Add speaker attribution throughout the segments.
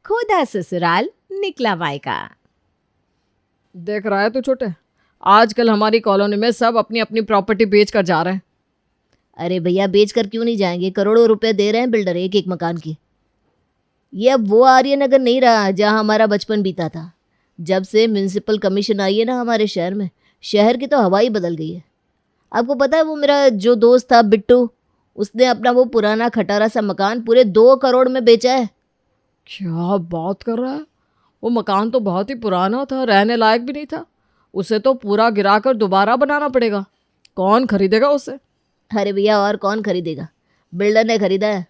Speaker 1: खोदा ससुराल निकला मायका।
Speaker 2: देख रहा है तू छोटे, आजकल हमारी कॉलोनी में सब अपनी अपनी प्रॉपर्टी बेच कर जा रहे हैं।
Speaker 3: अरे भैया बेच कर क्यों नहीं जाएंगे, करोड़ों रुपए दे रहे हैं बिल्डर एक एक मकान के। ये अब वो आर्यनगर नहीं रहा जहाँ हमारा बचपन बीता था। जब से म्यूनिसिपल कमीशन आई है ना हमारे शहर में, शहर की तो हवा ही बदल गई है। आपको पता है वो मेरा जो दोस्त था बिट्टू, उसने अपना वो पुराना खटारा सा मकान पूरे 2 करोड़ में बेचा है।
Speaker 2: क्या बात कर रहा है? वो मकान तो बहुत ही पुराना था, रहने लायक भी नहीं था। उसे तो पूरा गिराकर दोबारा बनाना पड़ेगा। कौन खरीदेगा उसे?
Speaker 3: अरे भैया और कौन खरीदेगा, बिल्डर ने खरीदा है।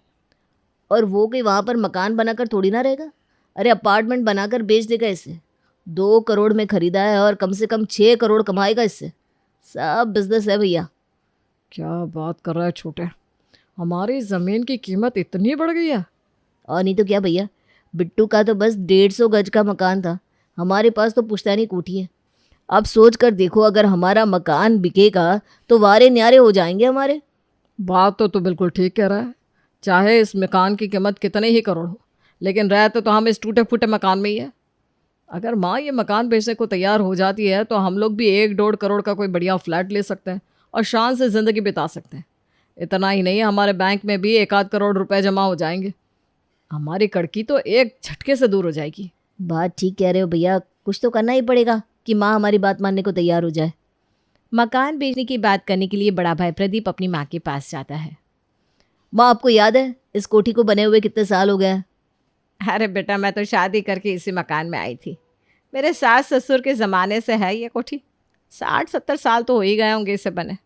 Speaker 3: और वो कोई वहाँ पर मकान बनाकर थोड़ी ना रहेगा, अरे अपार्टमेंट बनाकर बेच देगा इसे। 2 करोड़ में खरीदा है और कम से कम 6 करोड़ कमाएगा इससे। सब बिजनेस है भैया।
Speaker 2: क्या बात कर रहा है छोटे, हमारी ज़मीन की कीमत इतनी बढ़ गई है?
Speaker 3: और नहीं तो क्या भैया, बिट्टू का तो बस 150 गज का मकान था, हमारे पास तो पुश्तैनी कोठी है। अब सोच कर देखो, अगर हमारा मकान बिकेगा तो वारे न्यारे हो जाएंगे हमारे।
Speaker 2: बात तो तू बिल्कुल ठीक कह रहा है। चाहे इस मकान की कीमत कितने ही करोड़ हो, लेकिन रहते तो हम इस टूटे फूटे मकान में ही है। अगर माँ ये मकान बेचने को तैयार हो जाती है तो हम लोग भी 1-1.5 करोड़ का कोई बढ़िया फ्लैट ले सकते हैं और शान से ज़िंदगी बिता सकते हैं। इतना ही नहीं, हमारे बैंक में भी 1-8 करोड़ रुपए जमा हो जाएंगे। हमारी कड़की तो एक झटके से दूर हो जाएगी।
Speaker 3: बात ठीक कह रहे हो भैया, कुछ तो करना ही पड़ेगा कि माँ हमारी बात मानने को तैयार हो जाए।
Speaker 1: मकान बेचने की बात करने के लिए बड़ा भाई प्रदीप अपनी माँ के पास जाता है।
Speaker 3: माँ आपको याद है इस कोठी को बने हुए कितने साल हो गए हैं?
Speaker 1: अरे बेटा, मैं तो शादी करके इसी मकान में आई थी। मेरे सास ससुर के ज़माने से है ये कोठी। 60-70 साल तो हो ही गए होंगे इसे बने,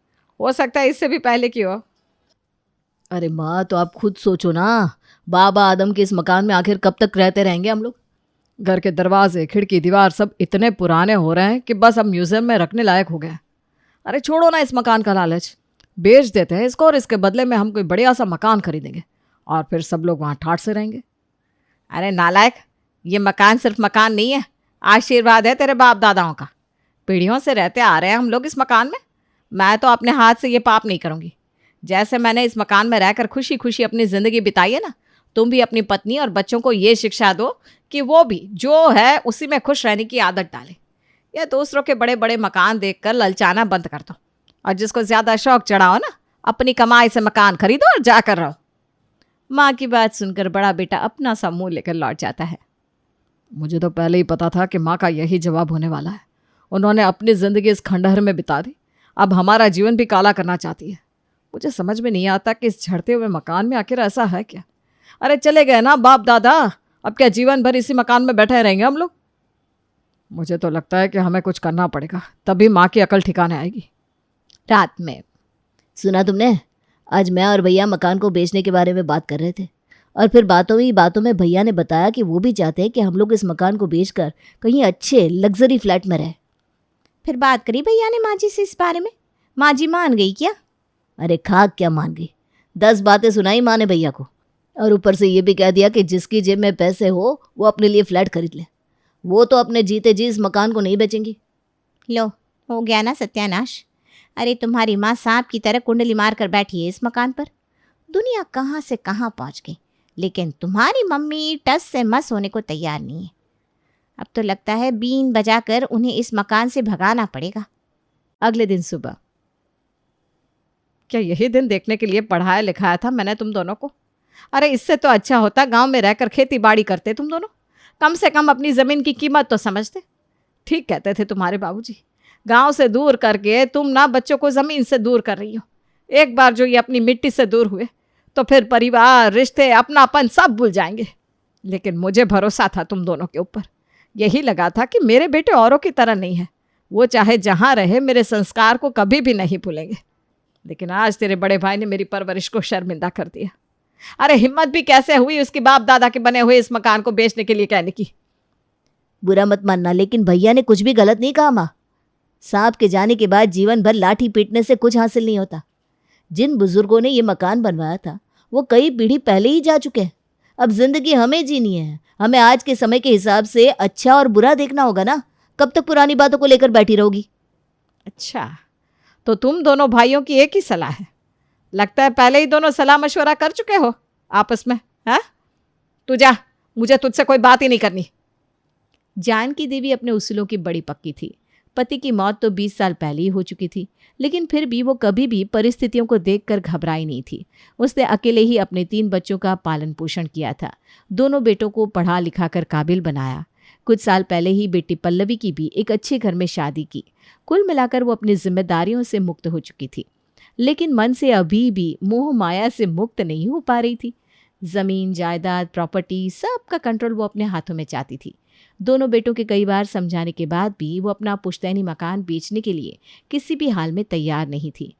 Speaker 1: हो सकता है इससे भी पहले की हो।
Speaker 3: अरे माँ तो आप खुद सोचो ना, बाबा आदम के इस मकान में आखिर कब तक रहते रहेंगे हम लोग।
Speaker 2: घर के दरवाजे खिड़की दीवार सब इतने पुराने हो रहे हैं कि बस अब म्यूज़ियम में रखने लायक हो गया। अरे छोड़ो ना इस मकान का लालच, बेच देते हैं इसको और इसके बदले में हम कोई बढ़िया सा मकान खरीदेंगे और फिर सब लोग वहाँ ठाठ से रहेंगे।
Speaker 1: अरे नालायक, ये मकान सिर्फ मकान नहीं है, आशीर्वाद है तेरे बाप दादाओं का। पीढ़ियों से रहते आ रहे हैं हम लोग इस मकान में। मैं तो अपने हाथ से ये पाप नहीं करूँगी। जैसे मैंने इस मकान में रहकर खुशी खुशी अपनी ज़िंदगी बिताई है ना, तुम भी अपनी पत्नी और बच्चों को ये शिक्षा दो कि वो भी जो है उसी में खुश रहने की आदत डालें। या दूसरों के बड़े बड़े मकान देखकर ललचाना बंद कर दो, और जिसको ज़्यादा शौक चढ़ाओ ना, अपनी कमाई से मकान खरीदो और जाकर रहो। माँ की बात सुनकर बड़ा बेटा अपना सा मुँह लेकर लौट जाता है।
Speaker 2: मुझे तो पहले ही पता था कि माँ का यही जवाब होने वाला है। उन्होंने अपनी ज़िंदगी इस खंडहर में बिता दी, अब हमारा जीवन भी काला करना चाहती है। मुझे समझ में नहीं आता कि इस झड़ते हुए मकान में आखिर ऐसा है क्या। अरे चले गए ना बाप दादा, अब क्या जीवन भर इसी मकान में बैठे रहेंगे हम लोग? मुझे तो लगता है कि हमें कुछ करना पड़ेगा, तभी माँ की अकल ठिकाने आएगी।
Speaker 1: रात में
Speaker 3: सुना तुमने, आज मैं और भैया मकान को बेचने के बारे में बात कर रहे थे, और फिर बातों ही बातों में भैया ने बताया कि वो भी चाहते हैं कि हम लोग इस मकान को बेचकर कहीं अच्छे लग्जरी फ्लैट में रहे।
Speaker 1: फिर बात करी भैया ने माँ जी से इस बारे में? माँ जी मान गई क्या?
Speaker 3: अरे खाक क्या मान गई, 10 बातें सुनाई माँ ने भैया को, और ऊपर से ये भी कह दिया कि जिसकी जेब में पैसे हो वो अपने लिए फ्लैट खरीद ले। वो तो अपने जीते जी इस मकान को नहीं बेचेंगी।
Speaker 1: लो, हो गया ना सत्यानाश। अरे तुम्हारी माँ सांप की तरह कुंडली मार कर बैठी है इस मकान पर। दुनिया कहाँ से कहाँ पहुँच गई, लेकिन तुम्हारी मम्मी टस से मस होने को तैयार नहीं है। अब तो लगता है बीन बजाकर उन्हें इस मकान से भगाना पड़ेगा। अगले दिन सुबह।
Speaker 2: क्या यही दिन देखने के लिए पढ़ाया लिखाया था मैंने तुम दोनों को? अरे इससे तो अच्छा होता गांव में रहकर खेती बाड़ी करते तुम दोनों, कम से कम अपनी ज़मीन की कीमत तो समझते। ठीक कहते थे तुम्हारे बाबूजी, गांव से दूर करके तुम ना बच्चों को ज़मीन से दूर कर रही हो। एक बार जो ये अपनी मिट्टी से दूर हुए तो फिर परिवार, रिश्ते, अपनापन सब भूल जाएंगे। लेकिन मुझे भरोसा था तुम दोनों के ऊपर। यही लगा था कि मेरे बेटे औरों की तरह नहीं है, वो चाहे जहाँ रहे मेरे संस्कार को कभी भी नहीं भूलेंगे। लेकिन आज तेरे बड़े भाई ने मेरी परवरिश को शर्मिंदा कर दिया। अरे हिम्मत भी कैसे हुई उसके बाप दादा के बने हुए इस मकान को बेचने के लिए कहने की।
Speaker 3: बुरा मत मानना, लेकिन भैया ने कुछ भी गलत नहीं कहा माँ। सांप के जाने के बाद जीवन भर लाठी पीटने से कुछ हासिल नहीं होता। जिन बुजुर्गों ने ये मकान बनवाया था वो कई पीढ़ी पहले ही जा चुके हैं। अब जिंदगी हमें जीनी है, हमें आज के समय के हिसाब से अच्छा और बुरा देखना होगा ना। कब तक पुरानी बातों को लेकर बैठी रहोगी?
Speaker 1: अच्छा, तो तुम दोनों भाइयों की एक ही सलाह है? लगता है पहले ही दोनों सलाह मशवरा कर चुके हो आपस में। हाँ, तू जा
Speaker 2: मुझे तुझसे कोई बात ही नहीं करनी।
Speaker 3: जानकी देवी अपने उसूलों की बड़ी पक्की थी। पति की मौत तो 20 साल पहले ही हो चुकी थी, लेकिन फिर भी वो कभी भी परिस्थितियों को देखकर घबराई नहीं थी। उसने अकेले ही अपने 3 बच्चों का पालन पोषण किया था। दोनों बेटों को पढ़ा लिखा कर काबिल बनाया। कुछ साल पहले ही बेटी पल्लवी की भी एक अच्छे घर में शादी की। कुल मिलाकर वो अपनी जिम्मेदारियों से मुक्त हो चुकी थी, लेकिन मन से अभी भी मोह माया से मुक्त नहीं हो पा रही थी। जमीन जायदाद प्रॉपर्टी सबका कंट्रोल वो अपने हाथों में चाहती थी। दोनों बेटों के कई बार समझाने के बाद भी वो अपना पुश्तैनी मकान बेचने के लिए किसी भी हाल में तैयार नहीं थी।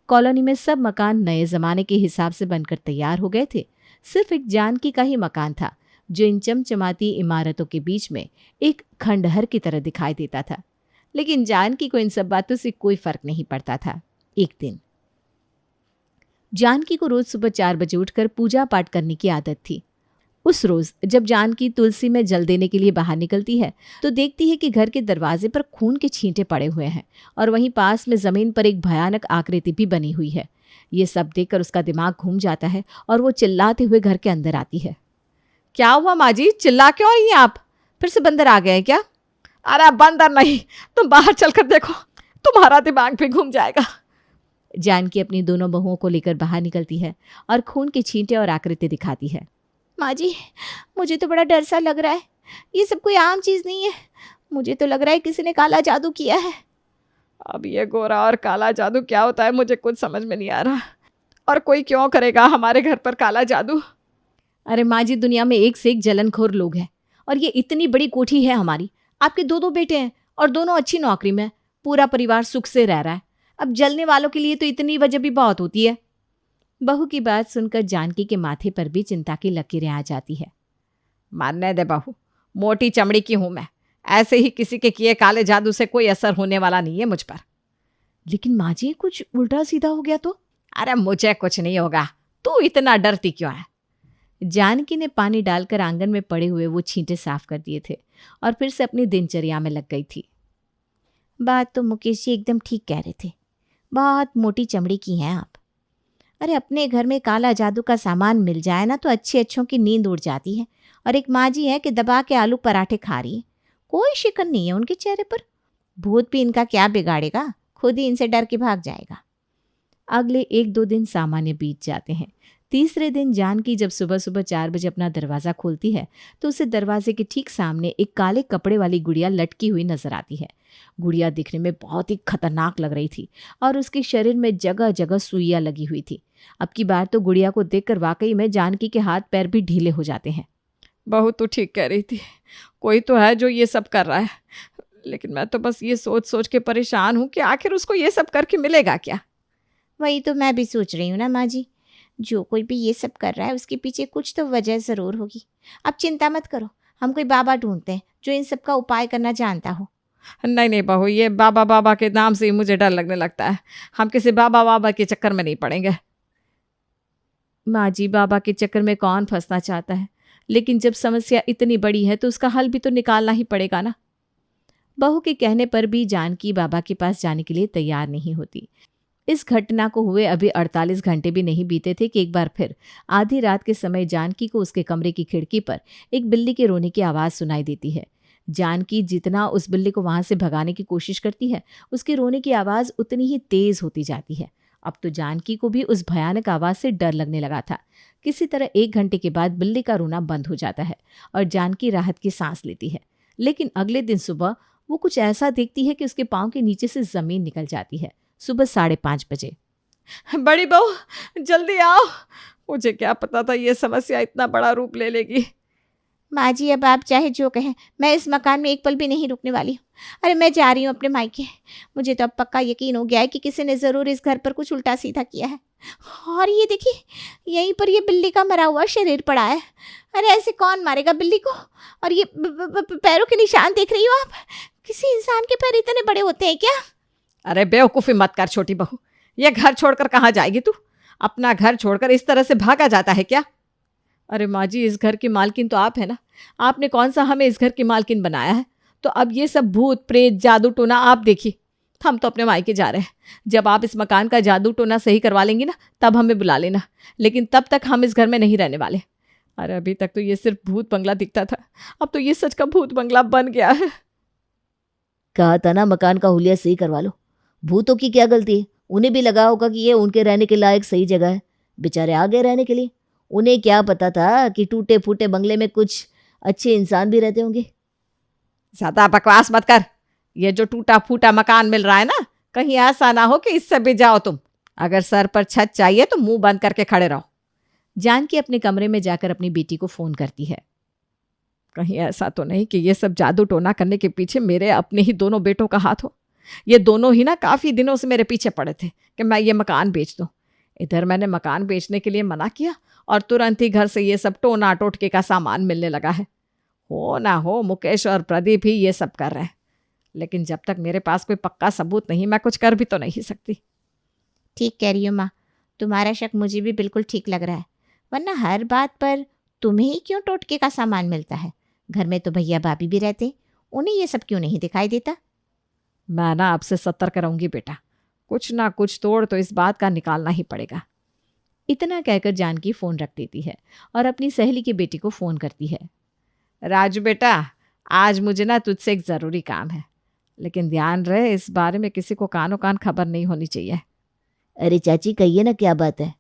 Speaker 3: कॉलोनी में सब मकान नए जमाने के हिसाब से बनकर तैयार हो गए थे। सिर्फ एक जानकी का ही मकान था जो इन चमचमाती इमारतों के बीच में एक खंडहर की तरह दिखाई देता था। लेकिन जानकी को इन सब बातों से कोई फर्क नहीं पड़ता था। एक दिन जानकी को रोज सुबह 4 बजे उठकर पूजा पाठ करने की आदत थी। उस रोज जब जानकी तुलसी में जल देने के लिए बाहर निकलती है तो देखती है कि घर के दरवाजे पर खून के छींटे पड़े हुए हैं और वहीं पास में जमीन पर एक भयानक आकृति भी बनी हुई है। ये सब देखकर उसका दिमाग घूम जाता है और वो चिल्लाते हुए घर के अंदर आती है।
Speaker 2: क्या हुआ माँ जी, चिल्ला क्यों रही हैं आप? फिर से बंदर आ गए क्या? अरे बंदर नहीं, तुम बाहर चलकर देखो, तुम्हारा दिमाग भी घूम जाएगा।
Speaker 3: जानकी अपनी दोनों बहुओं को लेकर बाहर निकलती है और खून के छींटे और आकृति दिखाती है। माँ जी, मुझे तो बड़ा डर सा लग रहा है। ये सब कोई आम चीज़ नहीं है। मुझे तो लग रहा है किसी ने काला जादू किया है।
Speaker 2: अब ये गोरा और काला जादू क्या होता है मुझे कुछ समझ में नहीं आ रहा। और कोई क्यों करेगा हमारे घर पर काला जादू?
Speaker 3: अरे माँ जी, दुनिया में एक से एक जलनखोर लोग हैं और ये इतनी बड़ी कोठी है हमारी। आपके 2 बेटे हैं और दोनों अच्छी नौकरी में। पूरा परिवार सुख से रह रहा है। अब जलने वालों के लिए तो इतनी वजह भी बहुत होती है। बहू की बात सुनकर जानकी के माथे पर भी चिंता की लकीरें आ जाती है।
Speaker 2: मानने दे बहू, मोटी चमड़ी की हूं मैं। ऐसे ही किसी के किए काले जादू से कोई असर होने वाला नहीं है मुझ पर।
Speaker 3: लेकिन माँ जी, कुछ उल्टा सीधा हो गया तो?
Speaker 2: अरे मुझे कुछ नहीं होगा, तू इतना डरती क्यों है?
Speaker 3: जानकी ने पानी डालकर आंगन में पड़े हुए वो छींटे साफ कर दिए थे और फिर से अपनी दिनचर्या में लग गई थी। बात तो मुकेश जी एकदम ठीक कह रहे थे। बहुत मोटी चमड़ी की हैं आप। अरे अपने घर में काला जादू का सामान मिल जाए ना तो अच्छे अच्छों की नींद उड़ जाती है। और एक माँ जी है कि दबा के आलू पराठे खा रही है। कोई शिकन नहीं है उनके चेहरे पर। भूत भी इनका क्या बिगाड़ेगा, खुद ही इनसे डर के भाग जाएगा। अगले 1-2 दिन सामान्य बीत जाते हैं। तीसरे दिन जानकी जब सुबह सुबह 4 बजे अपना दरवाज़ा खोलती है तो उसे दरवाजे के ठीक सामने एक काले कपड़े वाली गुड़िया लटकी हुई नजर आती है। गुड़िया दिखने में बहुत ही खतरनाक लग रही थी और उसके शरीर में जगह जगह सुइयां लगी हुई थी। अब की बार तो गुड़िया को देखकर वाकई में जानकी के हाथ पैर भी ढीले हो जाते हैं।
Speaker 2: बहू तो ठीक कह रही थी, कोई तो है जो ये सब कर रहा है। लेकिन मैं तो बस ये सोच सोच के परेशान हूँ कि आखिर उसको ये सब करके मिलेगा क्या?
Speaker 3: वही तो मैं भी सोच रही हूँ ना माँ जी। जो कोई भी ये सब कर रहा है उसके पीछे कुछ तो वजह ज़रूर होगी। आप चिंता मत करो, हम कोई बाबा ढूंढते हैं जो इन सब का उपाय करना जानता हो।
Speaker 2: नहीं नहीं बहू, ये बाबा बाबा के नाम से ही मुझे डर लगने लगता है। हम किसी बाबा बाबा के चक्कर में नहीं पड़ेंगे।
Speaker 3: माँ जी, बाबा के चक्कर में कौन फंसना चाहता है, लेकिन जब समस्या इतनी बड़ी है तो उसका हल भी तो निकालना ही पड़ेगा ना। बहू के कहने पर भी जानकी बाबा के पास जाने के लिए तैयार नहीं होती। इस घटना को हुए अभी 48 घंटे भी नहीं बीते थे कि एक बार फिर आधी रात के समय जानकी को उसके कमरे की खिड़की पर एक बिल्ली के रोने की आवाज़ सुनाई देती है। जानकी जितना उस बिल्ली को वहां से भगाने की कोशिश करती है, उसके रोने की आवाज़ उतनी ही तेज होती जाती है। अब तो जानकी को भी उस भयानक आवाज़ से डर लगने लगा था। किसी तरह 1 घंटे के बाद बिल्ली का रोना बंद हो जाता है और जानकी राहत की सांस लेती है। लेकिन अगले दिन सुबह वो कुछ ऐसा देखती है कि उसके पाँव के नीचे से ज़मीन निकल जाती है। सुबह 5:30 बजे।
Speaker 2: बड़ी बहू जल्दी आओ, मुझे क्या पता था ये समस्या इतना बड़ा रूप ले लेगी।
Speaker 3: माँ जी, अब आप चाहे जो कहें, मैं इस मकान में एक पल भी नहीं रुकने वाली हूँ। अरे मैं जा रही हूँ अपने मायके। मुझे तो अब पक्का यकीन हो गया है कि किसी ने ज़रूर इस घर पर कुछ उल्टा सीधा किया है। और ये देखिए, यहीं पर ये बिल्ली का मरा हुआ शरीर पड़ा है। अरे ऐसे कौन मारेगा बिल्ली को? और ये पैरों के निशान देख रही हो आप? किसी इंसान के पैर इतने बड़े होते हैं क्या?
Speaker 2: अरे बेवकूफ़ी मत कर छोटी बहू, ये घर छोड़कर कहाँ जाएगी तू? अपना घर छोड़कर इस तरह से भागा जाता है क्या? अरे माँ जी, इस घर की मालकिन तो आप है ना। आपने कौन सा हमें इस घर की मालकिन बनाया है? तो अब ये सब भूत प्रेत जादू टोना आप देखिए। हम तो अपने मायके जा रहे हैं। जब आप इस मकान का जादू टोना सही करवा लेंगी ना, तब हमें बुला लेना। लेकिन तब तक हम इस घर में नहीं रहने वाले। अरे अभी तक तो ये सिर्फ भूत बंगला दिखता था, अब तो ये सच का भूत बंगला बन गया है।
Speaker 3: कहा था ना मकान का हुलिया सही करवा लो। भूतों की क्या गलती है, उन्हें भी लगा होगा कि ये उनके रहने के लायक सही जगह है, बेचारे आ गए रहने के लिए। उन्हें क्या पता था कि टूटे फूटे बंगले में कुछ अच्छे इंसान भी रहते होंगे।
Speaker 2: ज्यादा बकवास मत कर। ये जो टूटा फूटा मकान मिल रहा है ना, कहीं ऐसा ना हो कि इससे भी जाओ तुम। अगर सर पर छत चाहिए तो मुंह बंद करके खड़े रहो।
Speaker 1: जानकी अपने कमरे में जाकर अपनी बेटी को फोन करती है।
Speaker 2: कहीं ऐसा तो नहीं कि ये सब जादू टोना करने के पीछे मेरे अपने ही दोनों बेटों का हाथ हो। ये दोनों ही ना काफी दिनों से मेरे पीछे पड़े थे कि मैं ये मकान बेच दूं। इधर मैंने मकान बेचने के लिए मना किया और तुरंत ही घर से ये सब टोना टोटके का सामान मिलने लगा है। हो ना हो मुकेश और प्रदीप ही ये सब कर रहे हैं, लेकिन जब तक मेरे पास कोई पक्का सबूत नहीं मैं कुछ कर भी तो नहीं सकती।
Speaker 4: ठीक कह रही हो माँ, तुम्हारा शक मुझे भी बिल्कुल ठीक लग रहा है। वरना हर बात पर तुम्हें ही क्यों टोटके का सामान मिलता है? घर में तो भैया भाभी भी रहते, उन्हें ये सब क्यों नहीं दिखाई देता?
Speaker 2: मैं ना आपसे सतर्क रहूंगी बेटा, कुछ ना कुछ तोड़ तो इस बात का निकालना ही पड़ेगा।
Speaker 1: इतना कहकर जानकी फोन रख देती है और अपनी सहेली की बेटी को फोन करती है।
Speaker 2: राजू बेटा, आज मुझे ना तुझसे एक ज़रूरी काम है, लेकिन ध्यान रहे इस बारे में किसी को कानो कान खबर नहीं होनी चाहिए।
Speaker 3: अरे चाची कहिए ना, क्या बात है?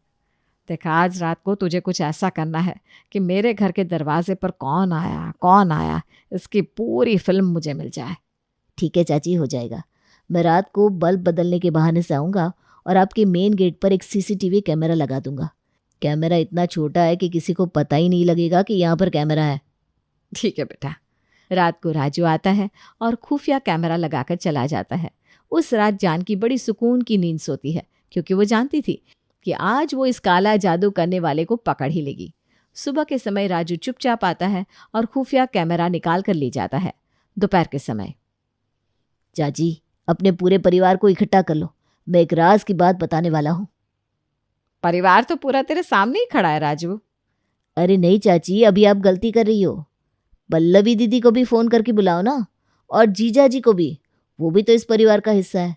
Speaker 2: देख, आज रात को तुझे कुछ ऐसा करना है कि मेरे घर के दरवाजे पर कौन आया इसकी पूरी फिल्म मुझे मिल जाए।
Speaker 3: ठीक है चाची, हो जाएगा। मैं रात को बल्ब बदलने के बहाने से आऊँगा और आपके मेन गेट पर एक सीसीटीवी कैमरा लगा दूंगा। कैमरा इतना छोटा है कि किसी को पता ही नहीं लगेगा कि यहाँ पर कैमरा है।
Speaker 2: ठीक है बेटा।
Speaker 1: रात को राजू आता है और खुफिया कैमरा लगाकर चला जाता है। उस रात जानकी बड़ी सुकून की नींद सोती है, क्योंकि वो जानती थी कि आज वो इस काला जादू करने वाले को पकड़ ही लेगी। सुबह के समय राजू चुपचाप आता है और खुफिया कैमरा निकाल कर ले जाता है। दोपहर के समय
Speaker 3: चाची, अपने पूरे परिवार को इकट्ठा कर लो, मैं एक राज की बात बताने वाला हूँ।
Speaker 2: परिवार तो पूरा तेरे सामने ही खड़ा है राजू।
Speaker 3: अरे नहीं चाची, अभी आप गलती कर रही हो। पल्लवी दीदी को भी फ़ोन करके बुलाओ ना, और जीजा जी को भी, वो भी तो इस परिवार का हिस्सा है।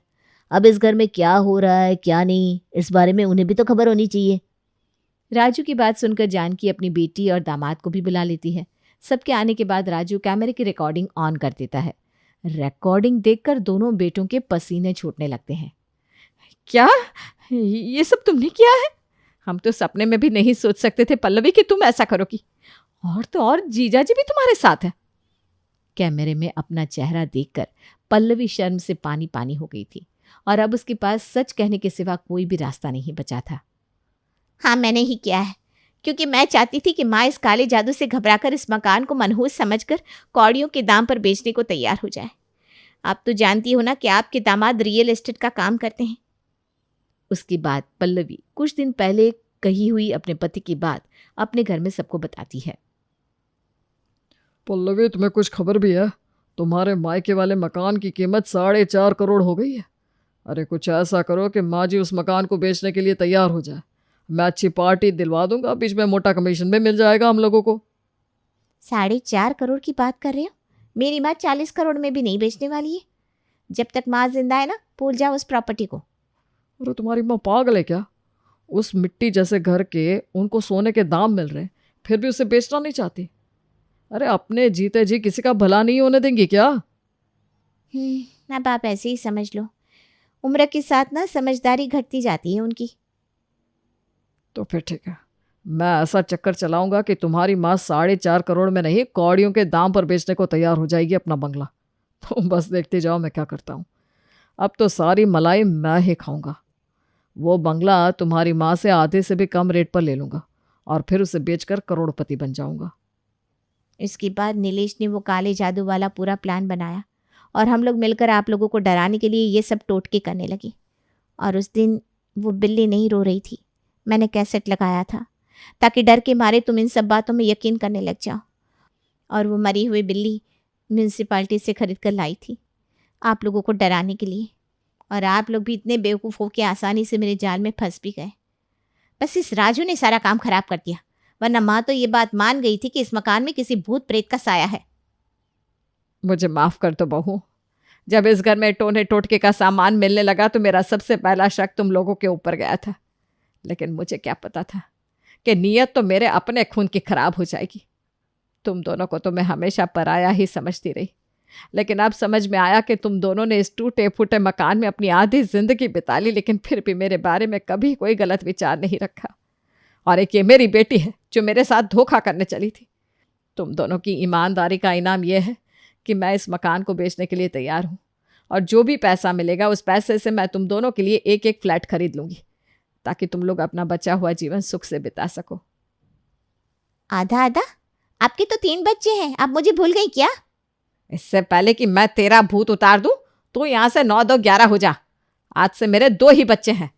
Speaker 3: अब इस घर में क्या हो रहा है क्या नहीं, इस बारे में उन्हें भी तो खबर होनी चाहिए।
Speaker 1: राजू की बात सुनकर जानकी अपनी बेटी और दामाद को भी बुला लेती है। सबके आने के बाद राजू कैमरे की रिकॉर्डिंग ऑन कर देता है। रिकॉर्डिंग देखकर दोनों बेटों के पसीने छूटने लगते हैं।
Speaker 2: क्या ये सब तुमने किया है? हम तो सपने में भी नहीं सोच सकते थे पल्लवी कि तुम ऐसा करोगी। और तो और जीजा जी भी तुम्हारे साथ है।
Speaker 1: कैमरे में अपना चेहरा देखकर पल्लवी शर्म से पानी पानी हो गई थी और अब उसके पास सच कहने के सिवा कोई भी रास्ता नहीं बचा था।
Speaker 4: हाँ, मैंने ही किया है, क्योंकि मैं चाहती थी कि माँ इस काले जादू से घबराकर इस मकान को मनहूस समझकर कौड़ियों के दाम पर बेचने को तैयार हो जाए। आप तो जानती हो ना कि आपके दामाद रियल एस्टेट का काम करते हैं।
Speaker 1: उसके बाद पल्लवी कुछ दिन पहले कही हुई अपने पति की बात अपने घर में सबको बताती है।
Speaker 5: पल्लवी, तुम्हें कुछ खबर भी है? तुम्हारे मायके वाले मकान की कीमत 4.5 करोड़ हो गई है। अरे कुछ ऐसा करो कि माँ जी उस मकान को बेचने के लिए तैयार हो जाए। मैं अच्छी पार्टी दिलवा दूंगा, बीच में मोटा कमीशन भी मिल जाएगा हम लोगों को।
Speaker 4: 4.5 करोड़ की बात कर रहे हो? मेरी माँ 40 करोड़ में भी नहीं बेचने वाली है। जब तक माँ जिंदा है ना, भूल जाओ उस प्रॉपर्टी को।
Speaker 5: अरे तुम्हारी माँ पागल है क्या? उस मिट्टी जैसे घर के उनको सोने के दाम मिल रहे हैं, फिर भी उसे बेचना नहीं चाहती। अरे अपने जीते जी किसी का भला नहीं होने देंगी क्या?
Speaker 4: अब आप ऐसे ही समझ लो। उम्र के साथ ना समझदारी घटती जाती है उनकी।
Speaker 5: तो फिर ठीक है, मैं ऐसा चक्कर चलाऊंगा कि तुम्हारी माँ 4.5 करोड़ में नहीं, कौड़ियों के दाम पर बेचने को तैयार हो जाएगी अपना बंगला। तो बस देखते जाओ मैं क्या करता हूँ। अब तो सारी मलाई मैं ही खाऊंगा। वो बंगला तुम्हारी माँ से आधे से भी कम रेट पर ले लूँगा और फिर उसे बेचकर करोड़पति बन जाऊंगा।
Speaker 4: इसके बाद नीलेश ने वो काले जादू वाला पूरा प्लान बनाया और हम लोग मिलकर आप लोगों को डराने के लिए ये सब टोटके करने लगे। और उस दिन वो बिल्ली नहीं रो रही थी, मैंने कैसेट लगाया था ताकि डर के मारे तुम इन सब बातों में यकीन करने लग जाओ। और वो मरी हुई बिल्ली म्यूनसिपाल्टी से खरीद कर लाई थी आप लोगों को डराने के लिए। और आप लोग भी इतने बेवकूफ़ हो के आसानी से मेरे जाल में फंस भी गए। बस इस राजू ने सारा काम खराब कर दिया, वरना माँ तो ये बात मान गई थी कि इस मकान में किसी भूत प्रेत का साया है।
Speaker 2: मुझे माफ़ कर दो बहू। जब इस घर में टोने टोटके का सामान मिलने लगा तो मेरा सबसे पहला शक तुम लोगों के ऊपर गया था, लेकिन मुझे क्या पता था कि नीयत तो मेरे अपने खून की खराब हो जाएगी। तुम दोनों को तो मैं हमेशा पराया ही समझती रही, लेकिन अब समझ में आया कि तुम दोनों ने इस टूटे फूटे मकान में अपनी आधी जिंदगी बिता ली, लेकिन फिर भी मेरे बारे में कभी कोई गलत विचार नहीं रखा। और एक ये मेरी बेटी है जो मेरे साथ धोखा करने चली थी। तुम दोनों की ईमानदारी का इनाम यह है कि मैं इस मकान को बेचने के लिए तैयार हूँ, और जो भी पैसा मिलेगा उस पैसे से मैं तुम दोनों के लिए एक एक फ्लैट खरीद लूँगी, ताकि तुम लोग अपना बचा हुआ जीवन सुख से बिता सको।
Speaker 4: आधा आधा? आपके तो 3 बच्चे हैं, आप मुझे भूल गई क्या?
Speaker 2: इससे पहले कि मैं तेरा भूत उतार दूं, तो यहाँ से 9 2 11 हो जा। आज से मेरे 2 ही बच्चे हैं,